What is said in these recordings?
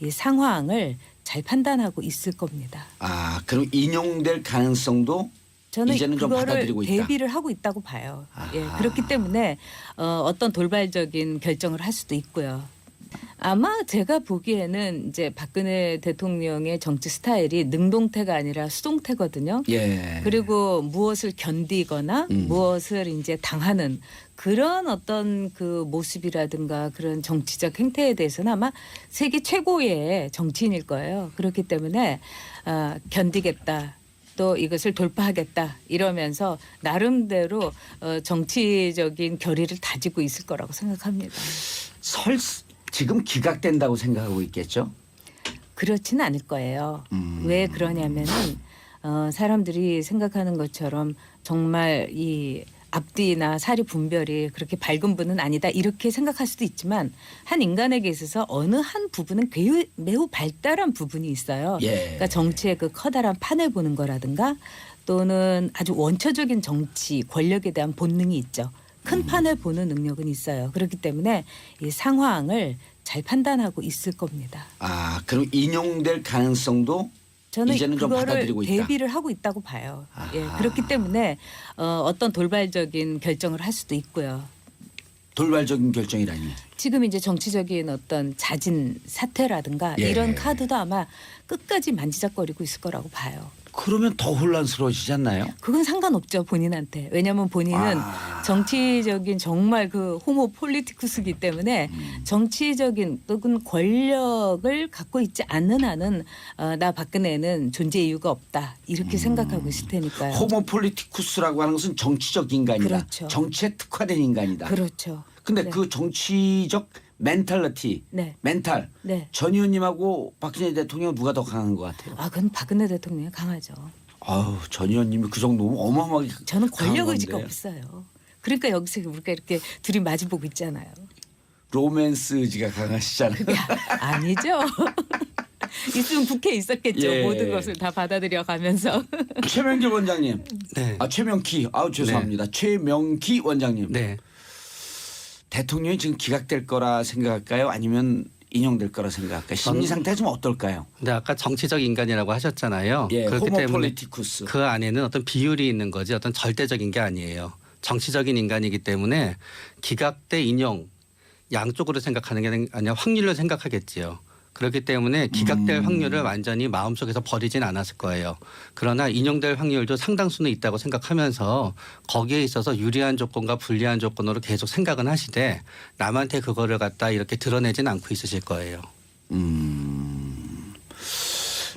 이 상황을 잘 판단하고 있을 겁니다. 아, 그럼 인용될 가능성도 저는 이제는 좀 그거를 받아들이고 있다. 대비를 하고 있다고 봐요. 예, 아하. 그렇기 때문에 어떤 돌발적인 결정을 할 수도 있고요. 아마 제가 보기에는 이제 박근혜 대통령의 정치 스타일이 능동태가 아니라 수동태거든요. 예. 그리고 무엇을 견디거나 무엇을 이제 당하는 그런 어떤 그 모습이라든가 그런 정치적 행태에 대해서는 아마 세계 최고의 정치인일 거예요. 그렇기 때문에 견디겠다. 또 이것을 돌파하겠다 이러면서 나름대로 정치적인 결의를 다지고 있을 거라고 생각합니다. 지금 기각된다고 생각하고 있겠죠? 그렇지는 않을 거예요. 왜 그러냐면은 사람들이 생각하는 것처럼 정말 이 앞뒤나 사리 분별이 그렇게 밝은 분은 아니다 이렇게 생각할 수도 있지만 한 인간에게 있어서 어느 한 부분은 매우 발달한 부분이 있어요. 예. 그러니까 정치의 그 커다란 판을 보는 거라든가 또는 아주 원초적인 정치 권력에 대한 본능이 있죠. 큰 판을 보는 능력은 있어요. 그렇기 때문에 이 상황을 잘 판단하고 있을 겁니다. 아, 그럼 인용될 가능성도 저는 이제는 좀 그거를 받아들이고 있다. 대비를 하고 있다고 봐요. 예, 아하. 그렇기 때문에 어떤 돌발적인 결정을 할 수도 있고요. 돌발적인 결정이라니. 지금 이제 정치적인 어떤 잦은 사태라든가 예. 이런 카드도 아마 끝까지 만지작거리고 있을 거라고 봐요. 그러면 더 혼란스러워지지 않나요? 그건 상관없죠 본인한테. 왜냐하면 본인은 정치적인 정말 그 호모 폴리티쿠스이기 때문에 정치적인 또는 권력을 갖고 있지 않는 한은 나 박근혜는 존재 이유가 없다 이렇게 생각하고 있을 테니까요. 호모 폴리티쿠스라고 하는 것은 정치적 인간이다. 그렇죠. 정치에 특화된 인간이다. 그렇죠. 근데 네. 그 정치적 멘탈리티, 네. 멘탈. 네. 전 의원님하고 박근혜 대통령 누가 더 강한 것 같아요? 아, 그건 박근혜 대통령이 강하죠. 아우, 전 의원님이 그 정도면 어마어마하게 저는 권력 강한 의지가 건데. 없어요. 그러니까 여기서 우리가 이렇게 둘이 마주보고 있잖아요. 로맨스 의지가 강하시잖아요. 그게 아니죠. 있으면 국회에 있었겠죠. 예. 모든 것을 다 받아들여 가면서. 최명기 원장님. 네. 아, 최명기. 아우, 죄송합니다. 최명기 원장님. 네. 대통령이 지금 기각될 거라 생각할까요? 아니면 인용될 거라 생각할까요? 심리 상태가 좀 어떨까요? 근데 아까 정치적 인간이라고 하셨잖아요. 예, 그렇기 호모 때문에 폴리티쿠스. 그 안에는 어떤 비율이 있는 거지 어떤 절대적인 게 아니에요. 정치적인 인간이기 때문에 기각 대 인용 양쪽으로 생각하는 게 아니라 확률로 생각하겠지요. 그렇기 때문에 기각될 확률을 완전히 마음속에서 버리진 않았을 거예요. 그러나 인용될 확률도 상당수는 있다고 생각하면서 거기에 있어서 유리한 조건과 불리한 조건으로 계속 생각은 하시되 남한테 그거를 갖다 이렇게 드러내진 않고 있으실 거예요.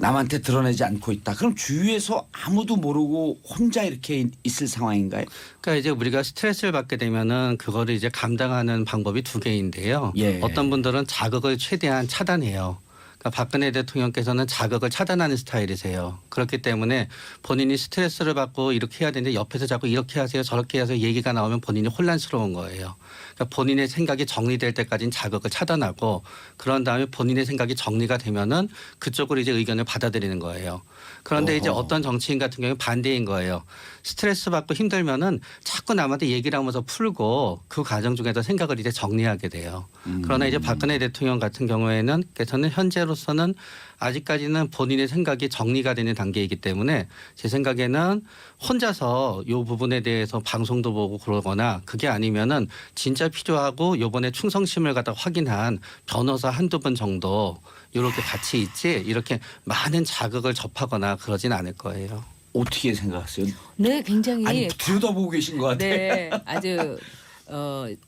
남한테 드러내지 않고 있다. 그럼 주위에서 아무도 모르고 혼자 이렇게 있을 상황인가요? 그러니까 이제 우리가 스트레스를 받게 되면은 그거를 이제 감당하는 방법이 두 개인데요. 예. 어떤 분들은 자극을 최대한 차단해요. 그러니까 박근혜 대통령께서는 자극을 차단하는 스타일이세요. 그렇기 때문에 본인이 스트레스를 받고 이렇게 해야 되는데 옆에서 자꾸 이렇게 하세요 저렇게 하세요 얘기가 나오면 본인이 혼란스러운 거예요. 그러니까 본인의 생각이 정리될 때까지는 자극을 차단하고 그런 다음에 본인의 생각이 정리가 되면은 그쪽으로 이제 의견을 받아들이는 거예요. 그런데 이제 어떤 정치인 같은 경우는 반대인 거예요. 스트레스 받고 힘들면은 자꾸 남한테 얘기를 하면서 풀고 그 과정 중에서 생각을 이제 정리하게 돼요. 그러나 이제 박근혜 대통령 같은 경우에는 그래서는 현재로서는 아직까지는 본인의 생각이 정리가 되는 단계이기 때문에 제 생각에는 혼자서 이 부분에 대해서 방송도 보고 그러거나 그게 아니면은 진짜 필요하고 요번에 충성심을 갖다 확인한 변호사 한두 분 정도 이렇게 같이 있지 이렇게 많은 자극을 접하거나 그러진 않을 거예요. 어떻게 생각하세요? 네, 굉장히 아니, 들여다보고 계신 것 같아요. 네, 아주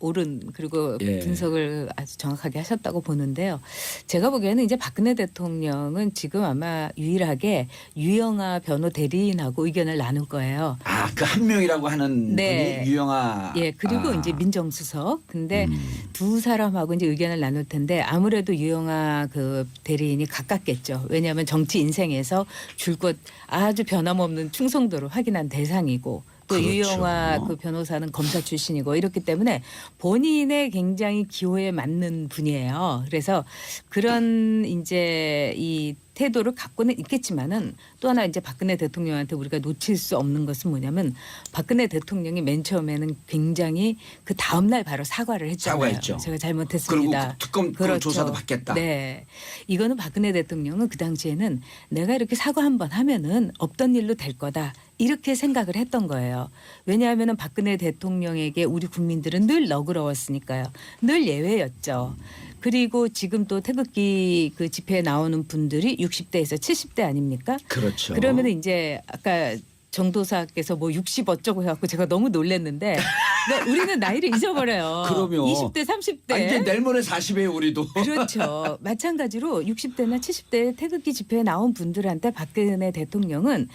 옳은 그리고 예. 분석을 아주 정확하게 하셨다고 보는데요. 제가 보기에는 이제 박근혜 대통령은 지금 아마 유일하게 유영아 변호 대리인하고 의견을 나눌 거예요. 아, 그 한 명이라고 하는 네. 분이 유영아. 예, 그리고 이제 민정수석. 근데 두 사람하고 이제 의견을 나눌 텐데 아무래도 유영아 그 대리인이 가깝겠죠. 왜냐하면 정치 인생에서 줄곧 아주 변함없는 충성도를 확인한 대상이고 또 그렇죠. 유영아 그 변호사는 검사 출신이고 이렇기 때문에 본인의 굉장히 기호에 맞는 분이에요. 그래서 그런 이제 이 태도를 갖고는 있겠지만은 또 하나 이제 박근혜 대통령한테 우리가 놓칠 수 없는 것은 뭐냐면 박근혜 대통령이 맨 처음에는 굉장히 그 다음 날 바로 사과를 했잖아요. 사과했죠. 제가 잘못했습니다. 그리고 특검 그렇죠. 조사도 받겠다. 네, 이거는 박근혜 대통령은 그 당시에는 내가 이렇게 사과 한번 하면은 없던 일로 될 거다. 이렇게 생각을 했던 거예요. 왜냐하면 박근혜 대통령에게 우리 국민들은 늘 너그러웠으니까요. 늘 예외였죠. 그리고 지금 또 태극기 그 집회에 나오는 분들이 60대에서 70대 아닙니까? 그렇죠. 그러면 이제 아까 정도사께서 뭐 60 어쩌고 해갖고 제가 너무 놀랐는데 그러니까 우리는 나이를 잊어버려요. 그러면 20대, 30대. 이제 내일 모레 40에 우리도. 그렇죠. 마찬가지로 60대나 70대 태극기 집회에 나온 분들한테 박근혜 대통령은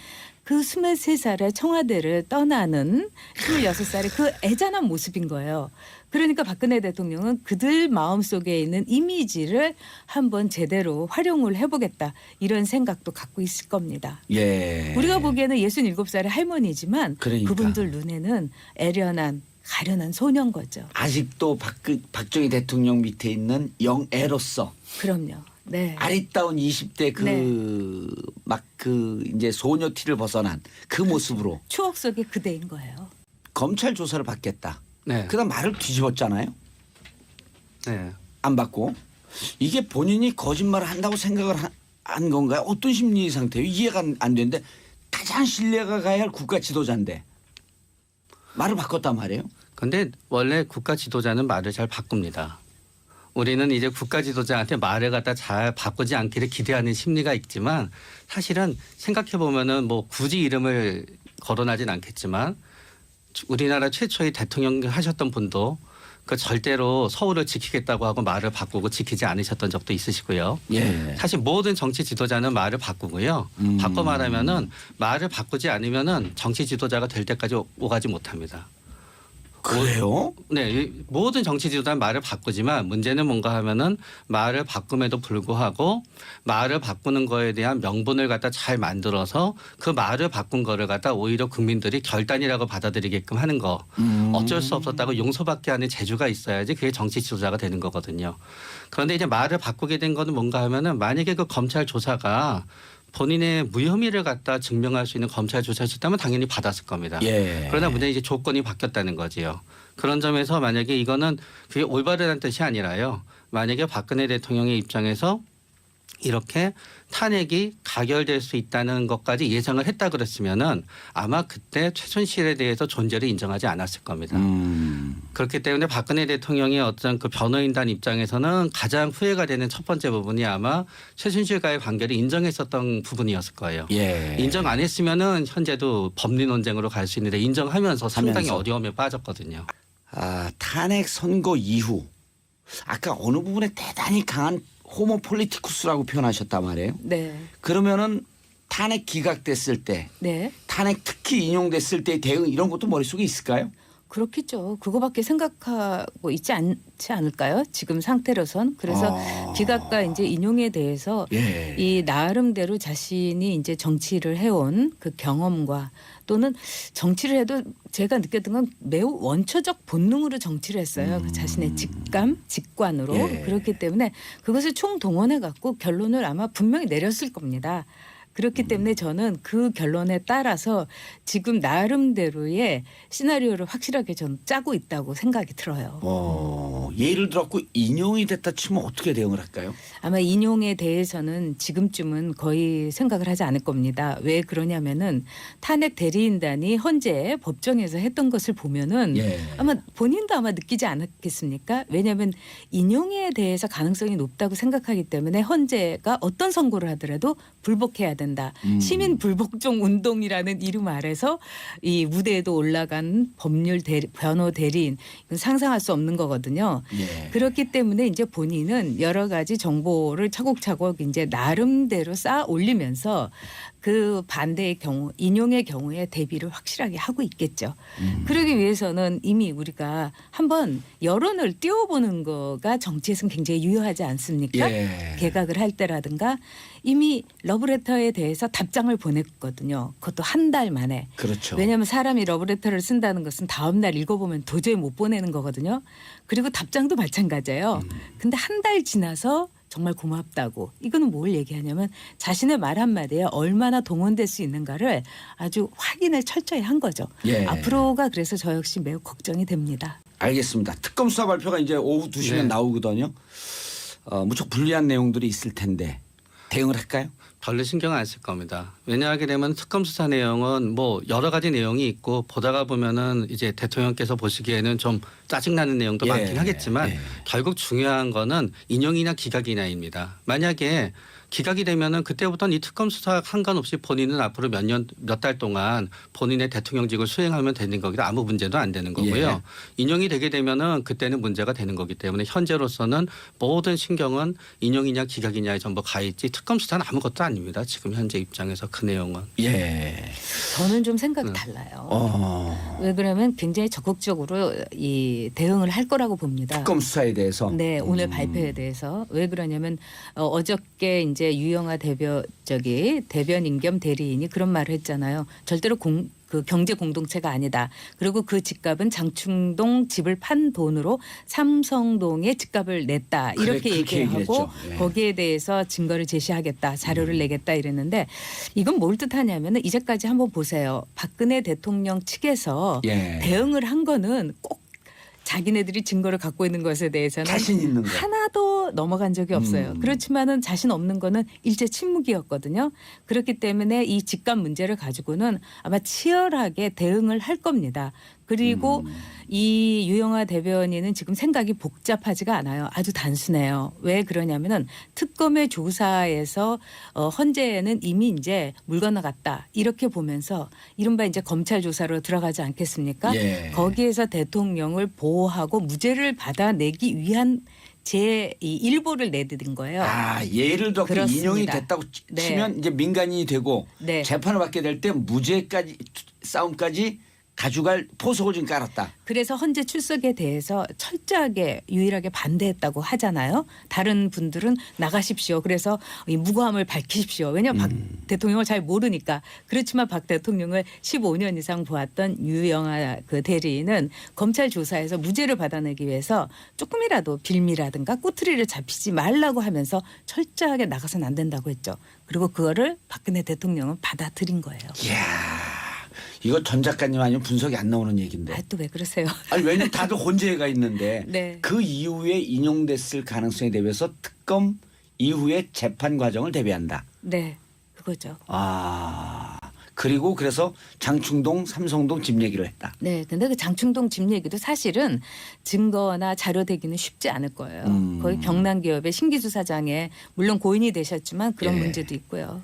그 23살의 청와대를 떠나는 26살의 그 애잔한 모습인 거예요. 그러니까 박근혜 대통령은 그들 마음속에 있는 이미지를 한번 제대로 활용을 해보겠다. 이런 생각도 갖고 있을 겁니다. 예. 우리가 보기에는 67살의 할머니지만 그러니까. 그분들 눈에는 애련한 가련한 소년 거죠. 아직도 박정희 대통령 밑에 있는 영애로서 그럼요. 네. 아리따운 20대 그 이제 소녀 티를 벗어난 그 모습으로 추억 속의 그대인 거예요. 검찰 조사를 받겠다. 네. 그다음 말을 뒤집었잖아요. 네. 안 받고 이게 본인이 거짓말을 한다고 생각을 한 건가요? 어떤 심리 상태예요? 이해가 안 되는데 가장 신뢰가 가야 할 국가 지도자인데 말을 바꿨단 말이에요. 근데 원래 국가 지도자는 말을 잘 바꿉니다. 우리는 이제 국가 지도자한테 말을 갖다 잘 바꾸지 않기를 기대하는 심리가 있지만 사실은 생각해 보면은 뭐 굳이 이름을 거론하진 않겠지만 우리나라 최초의 대통령 하셨던 분도 그 절대로 서울을 지키겠다고 하고 말을 바꾸고 지키지 않으셨던 적도 있으시고요. 예. 사실 모든 정치 지도자는 말을 바꾸고요. 바꿔 말하면은 말을 바꾸지 않으면은 정치 지도자가 될 때까지 오가지 못합니다. 그래요? 네, 모든 정치 지도자는 말을 바꾸지만 문제는 뭔가 하면은 말을 바꿈에도 불구하고 말을 바꾸는 거에 대한 명분을 갖다 잘 만들어서 그 말을 바꾼 거를 갖다 오히려 국민들이 결단이라고 받아들이게끔 하는 거. 어쩔 수 없었다고 용서받게 하는 재주가 있어야지 그게 정치 지도자가 되는 거거든요. 그런데 이제 말을 바꾸게 된 거는 뭔가 하면은 만약에 그 검찰 조사가 본인의 무혐의를 갖다 증명할 수 있는 검찰 조사였다면 당연히 받았을 겁니다. 예. 그러나 문제는 이제 조건이 바뀌었다는 거지요. 그런 점에서 만약에 이거는 그게 올바르다는 뜻이 아니라요. 만약에 박근혜 대통령의 입장에서 이렇게 탄핵이 가결될 수 있다는 것까지 예상을 했다 그랬으면은 아마 그때 최순실에 대해서 존재를 인정하지 않았을 겁니다. 그렇기 때문에 박근혜 대통령의 어떤 그 변호인단 입장에서는 가장 후회가 되는 첫 번째 부분이 아마 최순실과의 관계를 인정했었던 부분이었을 거예요. 예. 인정 안 했으면은 현재도 법리 논쟁으로 갈 수 있는데 인정하면서 상당히 어려움에 빠졌거든요. 아, 탄핵 선고 이후 아까 어느 부분에 대단히 강한 호모 폴리티쿠스라고 표현하셨단 말이에요. 네. 그러면은 탄핵 기각됐을 때, 네. 탄핵 특히 인용됐을 때의 대응 이런 것도 머릿속에 있을까요? 그렇겠죠. 그거밖에 생각하고 있지 않지 않을까요? 지금 상태로선. 그래서 기각과 이제 인용에 대해서 예. 이 나름대로 자신이 이제 정치를 해온 그 경험과 또는 정치를 해도 제가 느꼈던 건 매우 원초적 본능으로 정치를 했어요. 그 자신의 직관으로. 예. 그렇기 때문에 그것을 총동원해 갖고 결론을 아마 분명히 내렸을 겁니다. 그렇기 때문에 저는 그 결론에 따라서 지금 나름대로의 시나리오를 확실하게 전 짜고 있다고 생각이 들어요. 예를 들었고 인용이 됐다 치면 어떻게 대응을 할까요? 아마 인용에 대해서는 지금쯤은 거의 생각을 하지 않을 겁니다. 왜 그러냐면은 탄핵 대리인단이 헌재 법정에서 했던 것을 보면은 예. 아마 본인도 아마 느끼지 않았겠습니까? 왜냐하면 인용에 대해서 가능성이 높다고 생각하기 때문에 헌재가 어떤 선고를 하더라도 불복해야 된다. 시민 불복종 운동이라는 이름 아래서 이 무대에도 올라간 법률 변호 대리인 이건 상상할 수 없는 거거든요. 예. 그렇기 때문에 이제 본인은 여러 가지 정보를 차곡차곡 이제 나름대로 쌓아 올리면서 그 반대의 경우 인용의 경우에 대비를 확실하게 하고 있겠죠. 그러기 위해서는 이미 우리가 한번 여론을 띄워보는 거가 정치에서는 굉장히 유효하지 않습니까? 예. 개각을 할 때라든가 이미 러브레터에 대해서 답장을 보냈거든요. 그것도 한 달 만에. 그렇죠. 왜냐하면 사람이 러브레터를 쓴다는 것은 다음 날 읽어보면 도저히 못 보내는 거거든요. 그리고 답장도 마찬가지예요. 근데 한 달 지나서 정말 고맙다고. 이거는 뭘 얘기하냐면 자신의 말 한마디에 얼마나 동원될 수 있는가를 아주 확인을 철저히 한 거죠. 예. 앞으로가 그래서 저 역시 매우 걱정이 됩니다. 알겠습니다. 특검 수사 발표가 이제 오후 2시면 네. 나오거든요. 무척 불리한 내용들이 있을 텐데 대응을 할까요? 별로 신경 안 쓸 겁니다. 왜냐하게 되면 특검 수사 내용은 뭐 여러 가지 내용이 있고 보다가 보면은 이제 대통령께서 보시기에는 좀 짜증나는 내용도 예, 많긴 하겠지만 예. 결국 중요한 거는 인용이나 기각이냐입니다. 만약에 기각이 되면은 그때부터는 이 특검 수사 상관없이 본인은 앞으로 몇 달 동안 본인의 대통령직을 수행하면 되는 거기다 아무 문제도 안 되는 거고요. 예. 인용이 되게 되면은 그때는 문제가 되는 거기 때문에 현재로서는 모든 신경은 인용이냐 기각이냐에 전부 가 있지 특검 수사는 아무것도 아닙니다. 지금 현재 입장에서 그 내용은. 예. 저는 좀 생각이 달라요. 어. 왜 그러면 굉장히 적극적으로 이 대응을 할 거라고 봅니다. 특검 수사에 대해서. 네, 오늘 발표에 대해서 왜 그러냐면 어저께 이제 유영아 대변인 겸 대리인이 그런 말을 했잖아요. 절대로 그 경제 공동체가 아니다. 그리고 그 집값은 장충동 집을 판 돈으로 삼성동에 집값을 냈다. 이렇게 그렇게 얘기하고 얘기했죠. 예. 거기에 대해서 증거를 제시하겠다. 자료를 내겠다 이랬는데 이건 뭘 뜻하냐면 이제까지 한번 보세요. 박근혜 대통령 측에서 예. 대응을 한 거는 꼭 자기네들이 증거를 갖고 있는 것에 대해서는 자신 있는 거. 하나도 넘어간 적이 없어요. 그렇지만은 자신 없는 거는 일제 침묵이었거든요. 그렇기 때문에 이 집값 문제를 가지고는 아마 치열하게 대응을 할 겁니다. 그리고 이 유영아 대변인은 지금 생각이 복잡하지가 않아요. 아주 단순해요. 왜 그러냐면은 특검의 조사에서 헌재에는 이미 이제 물 건너갔다. 이렇게 보면서 이른바 이제 검찰 조사로 들어가지 않겠습니까? 예. 거기에서 대통령을 보호하고 무죄를 받아내기 위한 제 이 일보를 내드린 거예요. 아, 예를 들어 그 그렇습니다. 인용이 됐다고 네. 치면 이제 민간인이 되고 네. 재판을 받게 될 때 무죄까지 싸움까지 가져갈 포석을 지금 깔았다. 그래서 헌재 출석에 대해서 철저하게 유일하게 반대했다고 하잖아요. 다른 분들은 나가십시오. 그래서 이 무고함을 밝히십시오. 왜냐하면 박 대통령을 잘 모르니까. 그렇지만 박 대통령을 15년 이상 보았던 유영아 그 대리인은 검찰 조사에서 무죄를 받아내기 위해서 조금이라도 빌미라든가 꼬투리를 잡히지 말라고 하면서 철저하게 나가서는 안 된다고 했죠. 그리고 그거를 박근혜 대통령은 받아들인 거예요. 이야. 이거 전 작가님 아니면 분석이 안 나오는 얘기인데. 아, 또 왜 그러세요? 아니 왜냐면 다들 혼재가 있는데 네. 그 이후에 인용됐을 가능성에 대비해서 특검 이후의 재판 과정을 대비한다. 네, 그거죠. 아 그리고 그래서 장충동 삼성동 집 얘기를 했다. 네, 근데 그 장충동 집 얘기도 사실은 증거나 자료 되기는 쉽지 않을 거예요. 거기 경남기업의 신기수 사장에 물론 고인이 되셨지만 그런 예. 문제도 있고요.